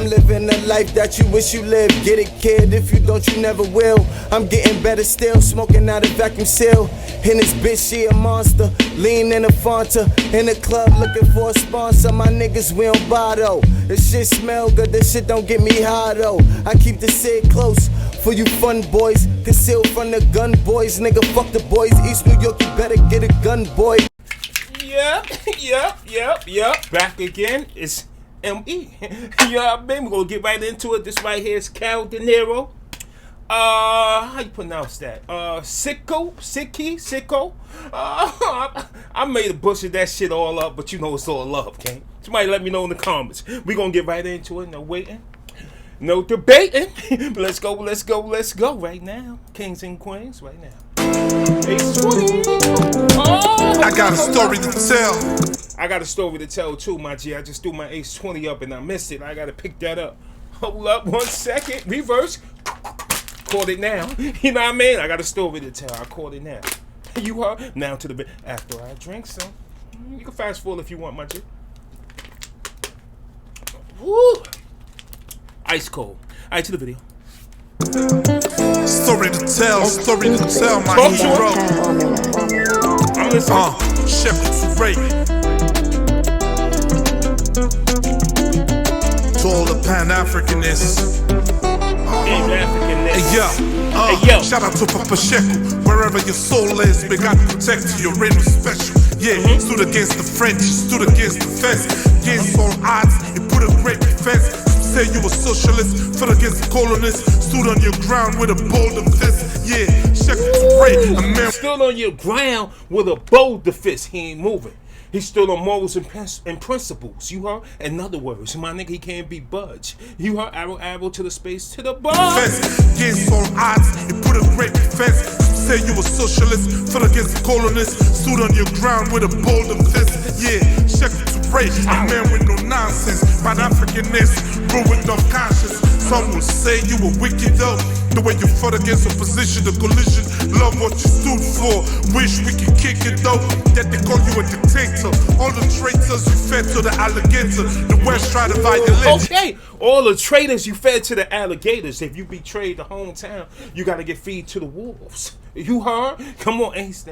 I'm living a life that you wish you lived. Get it, kid, if you don't, you never will. I'm getting better still, smoking out a vacuum seal. In this bitch, she a monster. Lean in a Fanta. In the club looking for a sponsor. My niggas, we don't buy though. This shit smell good, this shit don't get me high though. I keep the shit close for you fun boys. Concealed from the gun boys. Nigga, fuck the boys. East New York, you better get a gun, boy. Yep. Back again. It's M.E. You know what I mean? We're gonna get right into it. This right here is Kao Denero. How you pronounce that? Sheku? I made a bunch of that shit all up, but you know it's all love, okay? Somebody let me know in the comments. We're gonna get right into it. No waiting. No debating. Let's go right now. Kings and queens right now. I got a story to tell. I got a story to tell too, my G. I just threw my ace 20 up and I missed it. I gotta pick that up. Hold up 1 second. Reverse. Caught it now. You know what I mean? I got a story to tell. I caught it now. You heard? Now to the bit. After I drink some. You can fast forward if you want, my G. Woo! Ice cold. Alright, to the video. Story to tell, my hero. I'm listening. Sheku Ray. To all the Pan-Africanists. Hey yo, shout out to Papa Sheku. Wherever your soul is, may God protect you, your reign was special. Yeah, stood against the French, stood against the fence. Against all odds, he put a great defense. Say you were socialist, fought against the colonists. Stood on your ground with a bold fist. Yeah, Sheku Ray, a man. Stood on your ground with a bold fist. He ain't moving. He stood on morals and principles. You heard? In other words, my nigga, he can't be budged. You heard? Arrow to the space, to the bar. Against all odds, he put a great defense. Say you were socialist, fought against the colonists. Stood on your ground with a bold fist. Yeah, Sheku Ray, a man with no nonsense. Pan-Africanist, ruined of conscience. Some will say you were wicked though. The way you fought against opposition, the collision. Love what you stood for. Wish we could kick it though. That they call you a dictator. All the traitors you fed to the alligator. The West try to violate. Okay, all the traitors you fed to the alligators. If you betrayed the hometown, you gotta get feed to the wolves. You heard? Come on, and he's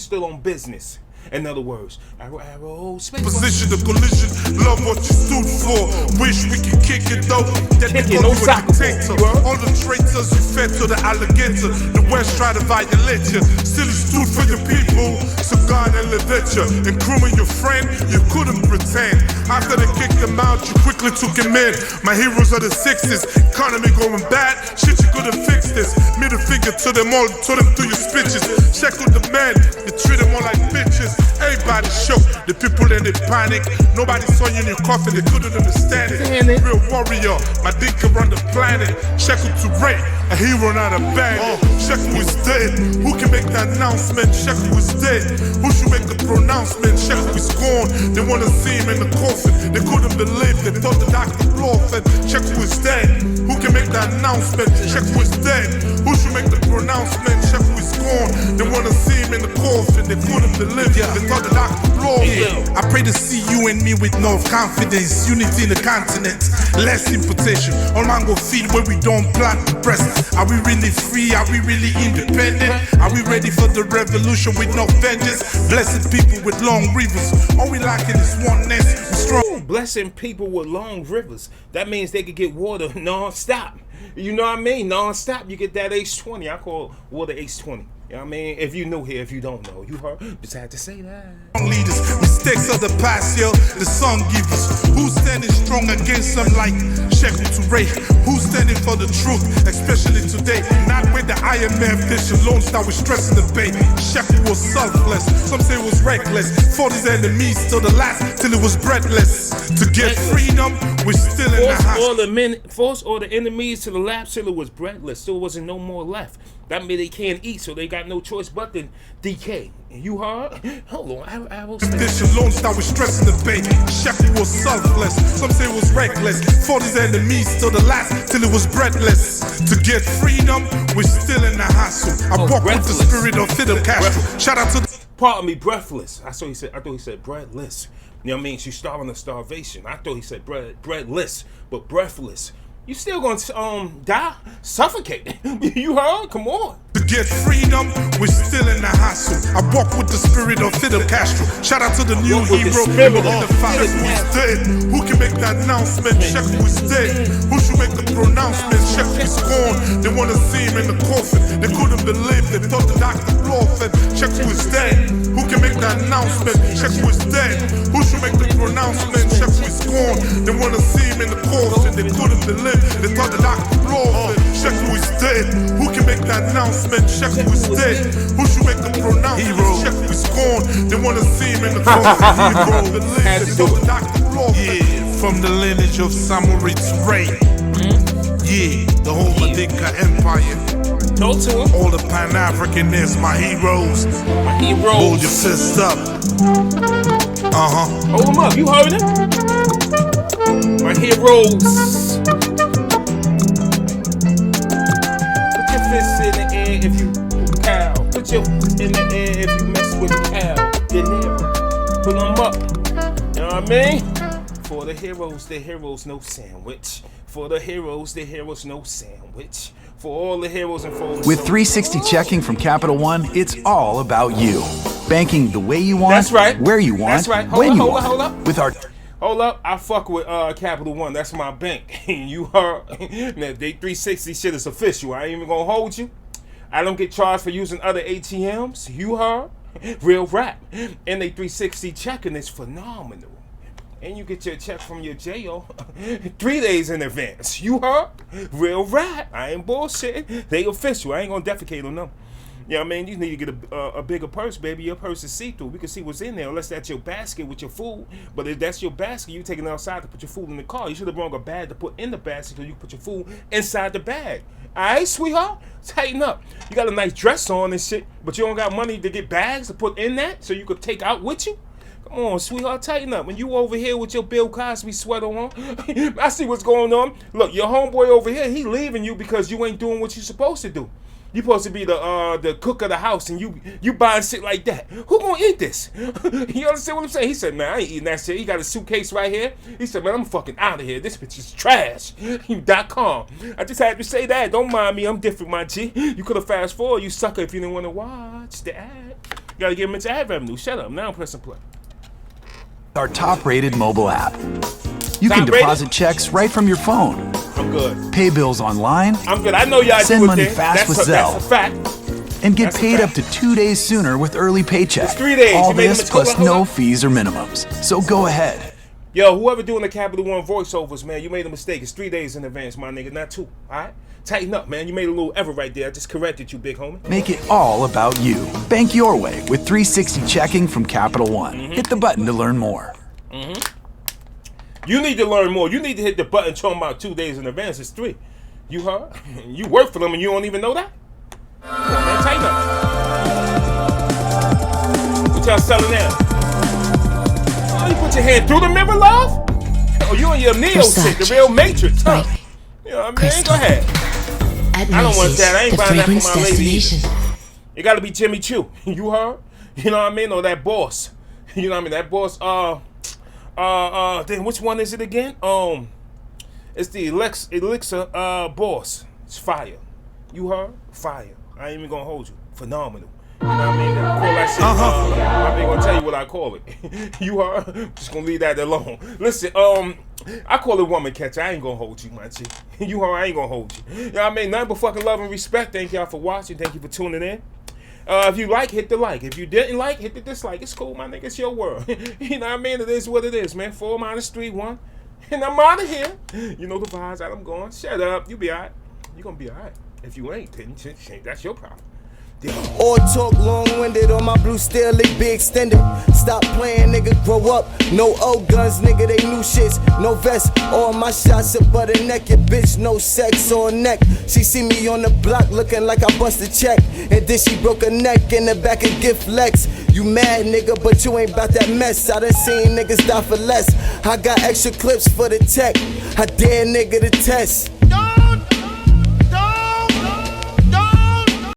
still on business. In other words, arrow, space. Position the collision, love what you stood for. Wish we could kick it though. That they call you a dictator. All the traitors you fed to the alligator. The West try to violate you. Still you stood for your people. So God and let you. And crewing your friend, you couldn't pretend. After they kicked them out, you quickly took him in. My heroes are the 60s. Economy going bad. Shit, you couldn't fix this. Middle finger to them all, told them through your speeches. Check with the men, you treat them all like bitches. Everybody shook, the people in the panic. Nobody saw you in your coffin, they couldn't understand it. Real warrior, my dick around the planet. Sheku Ray, a hero not a band. Sheku is dead, who can make the announcement? Sheku is dead, who should make the pronouncement? Sheku is gone, they wanna see him in the coffin. They couldn't believe, they thought the doctor bluffed. Sheku is dead, who can make the announcement? Sheku is dead, who should make the pronouncement? Sheku is gone, they wanna see him in the coffin. They couldn't believe, they thought the doctor bluffed. I pray to see you and me with no confidence. Unity in the continent, less importation. All man go feed where we don't plant the breast. Are we really free? Are we really independent? Are we ready for the revolution with no vengeance? Blessed people with long rivers. All we lacking is oneness. We strong. Blessing people with long rivers. That means they could get water non-stop. You know what I mean? Non-stop. You get that ace 20. I call water ace 20. You know what I mean? If you new here, if you don't know, you heard. Just had to say that. Leaders, mistakes of the past, yo, the song givers. Who's standing strong against them like Sheku Ray? Who's standing for the truth, especially today? Not with the IMF, this Lone Star was stressing the bay. Sheku was selfless, some say it was reckless. Fought his enemies till the last, till it was breathless. To get freedom, we're still in the house. Force all the enemies to the last till it was breathless. Still wasn't no more left. That means they can't eat, so they got no choice but to decay. You heard? Hold on, arrow. This Lone Star was stressing the bay. Sheku was selfless, some say it was reckless. Fought his enemies till the last, till it was breathless. To get freedom, we're still in the hassle. I walk with the spirit of Fidel Castro. Shout out to the. Pardon me, breathless. I thought he said breathless. You know what I mean? She's starving of starvation. I thought he said breadless, but breathless. You still gonna die? Suffocate. You heard? Come on. To get freedom, we're still in the hassle. I walk with the spirit of Fidel Castro. Shout out to the new hero. Check who is dead. Who can make the announcement? Check who is dead. Who should make the pronouncement? Check who is gone. They wanna see him in the coffin. They couldn't believe. They thought the doctor bluffed. Check who is dead. Who can make the announcement? Check who is dead. Who should make the pronouncement? Check who is gone. They wanna see him in the coffin. They couldn't believe. They thought the doctor bluffed. Check who is dead. Who can make the announcement? Check who is dead. Who should make the pronouncement? Check who is gone. They wanna see him in the coffin. They thought the doctor bluffed. Yeah, from the lineage of Samurai Ray. Yeah, the whole Madinka Empire. Go to him. All the Pan-Africanists, my heroes. My heroes. Hold your fist up. Hold them up. You heard it? My heroes. Put your fists in the air if you Kao. Put your in the air if you mess with Kao Denero. Put them up. You know what I mean? For the heroes, no sandwich. For the heroes, no sandwich. For all the heroes and foes. With 360 checking from Capital One, it's all about you. Banking the way you want, that's right. Where you want, that's right. Hold up. With our hold up, I fuck with Capital One. That's my bank. You heard? Now, they 360 shit is official. I ain't even gonna hold you. I don't get charged for using other ATMs. You heard? Real rap. And they 360 checking is phenomenal. And you get your check from your jail 3 days in advance. You heard? Real rap. I ain't bullshit. They official. I ain't gonna defecate on them. You know what I mean? You need to get a bigger purse, baby. Your purse is see-through. We can see what's in there, unless that's your basket with your food. But if that's your basket, you taking it outside to put your food in the car. You should have brought a bag to put in the basket so you can put your food inside the bag. All right, sweetheart? Tighten up. You got a nice dress on and shit, but you don't got money to get bags to put in that so you could take out with you? Come on, sweetheart, tighten up. When you over here with your Bill Cosby sweater on, I see what's going on. Look, your homeboy over here, he leaving you because you ain't doing what you supposed to do. You supposed to be the cook of the house, and you buying shit like that. Who gonna eat this? You understand what I'm saying? He said, man, I ain't eating that shit. He got a suitcase right here. He said, man, I'm fucking out of here. This bitch is trash. .com. I just had to say that. Don't mind me. I'm different, my G. You could have fast forward, you sucker, if you didn't want to watch the ad. You gotta give him its ad revenue. Shut up. Now I'm pressing play. Our top-rated mobile app. You can deposit checks right from your phone. I'm good. Pay bills online. I'm good. I know y'all send money fast with Zelle. That's a fact. And get paid up to 2 days sooner with early paycheck. It's 3 days. All this plus no fees or minimums. So go ahead. Yo, whoever doing the Capital One voiceovers, man, you made a mistake. It's 3 days in advance, my nigga, not 2. All right? Tighten up, man. You made a little error right there. I just corrected you, big homie. Make it all about you. Bank your way with 360 checking from Capital One. Hit the button to learn more. You need to learn more. You need to hit the button talking about 2 days in advance. It's 3. You heard? You work for them and you don't even know that? Come on, man, tighten up. What y'all selling now? Oh, you put your hand through the mirror, love? Oh, you and your Neo shit, the real Matrix, huh? You know what I mean? Go ahead. I don't want that. I ain't buying that for my lady either. It gotta be Jimmy Choo. You heard? You know what I mean? Or that boss. You know what I mean? That boss, then which one is it again? It's the Elixir boss. It's fire. You heard? Fire. I ain't even gonna hold you. Phenomenal. You know what I mean? Call that shit. I ain't gonna tell you what I call it. You heard? Just gonna leave that alone. Listen, I call it woman catcher. I ain't gonna hold you, my G. You heard? I ain't gonna hold you. You know what I mean? Nothing but fucking love and respect. Thank y'all for watching. Thank you for tuning in. If you like, hit the like. If you didn't like, hit the dislike. It's cool, my nigga. It's your world. You know what I mean? It is what it is, man. 4 - 3, 1. And I'm out of here. You know the vibes that I'm going. Shut up. You be all right. You gonna be all right. If you ain't, then that's your problem. All talk long-winded on my blue steel, it be extended. Stop playing, nigga, grow up. No old guns, nigga, they new shits. No vest, all my shots are butter naked. Bitch, no sex on neck. She see me on the block looking like I bust a check. And then she broke her neck in the back of Gift Lex. You mad, nigga, but you ain't about that mess. I done seen niggas die for less. I got extra clips for the tech. I dare nigga to test.